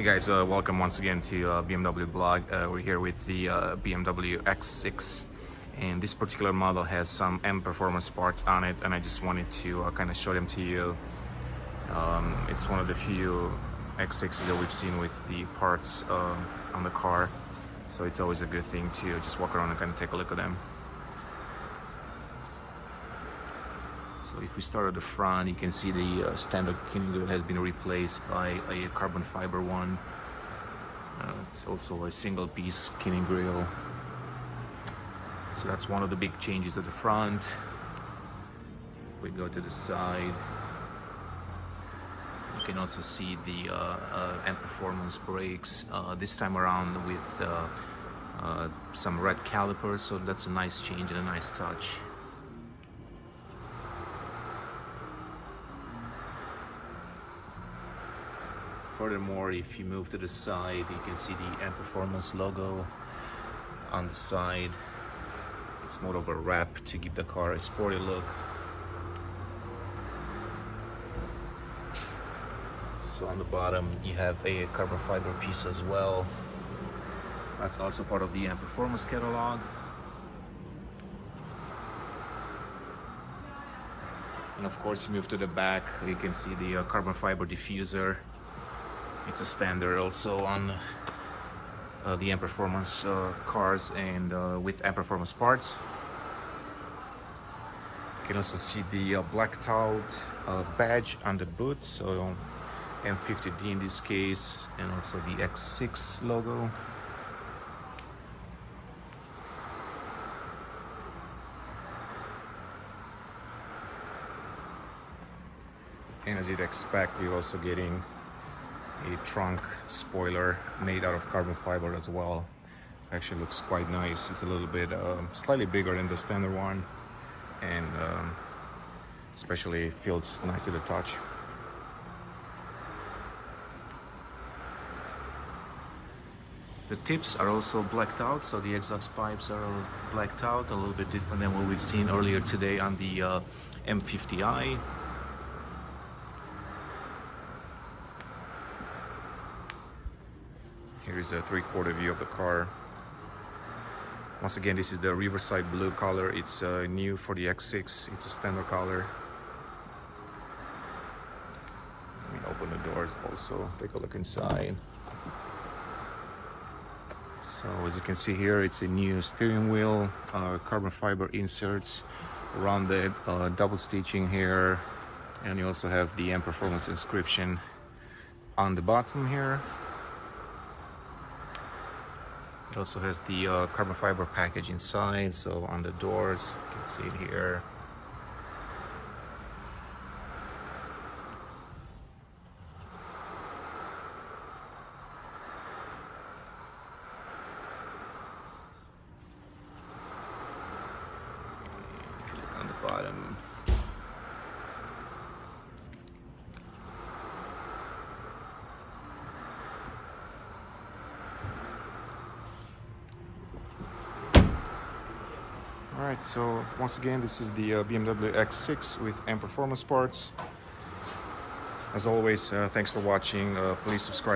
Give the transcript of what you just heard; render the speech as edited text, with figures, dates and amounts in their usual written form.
Hey guys, welcome once again to BMW blog. We're here with the BMW X6, and this particular model has some M performance parts on it, and I just wanted to kind of show them to you. It's one of the few X6 that we've seen with the parts on the car, so it's always a good thing to just walk around and kind of take a look at them. So if we start at the front, you can see the standard keying grill has been replaced by a carbon fiber one. It's also a single piece keying grill. So that's one of the big changes at the front. If we go to the side, you can also see the M performance brakes, this time around with some red calipers, so that's a nice change and a nice touch. Furthermore, if you move to the side, you can see the M Performance logo on the side. It's more of a wrap to give the car a sporty look. So on the bottom, you have a carbon fiber piece as well. That's also part of the M Performance catalog. And of course, you move to the back, you can see the carbon fiber diffuser. It's a standard also on the M Performance cars and with M Performance parts. You can also see the blacked out badge on the boot, so M50D in this case, and also the X6 logo. And as you'd expect, you're also getting a trunk spoiler made out of carbon fiber as well. Actually looks quite nice. It's a little bit slightly bigger than the standard one, and especially feels nice to the touch. The tips are also blacked out, so the exhaust pipes are all blacked out, a little bit different than what we've seen earlier today on the M50i. Here's a three-quarter view of the car. Once again, this is the Riverside blue color. It's new for the X6. It's a standard color. Let me open the doors also, take a look inside. So as you can see here, it's a new steering wheel, carbon fiber inserts around the double stitching here, and you also have the M Performance inscription on the bottom here. It also has the carbon fiber package inside, so on the doors, you can see it here. If you look on the bottom, Alright, so once again, this is the BMW X6 with M Performance parts. As always, thanks for watching. Please subscribe.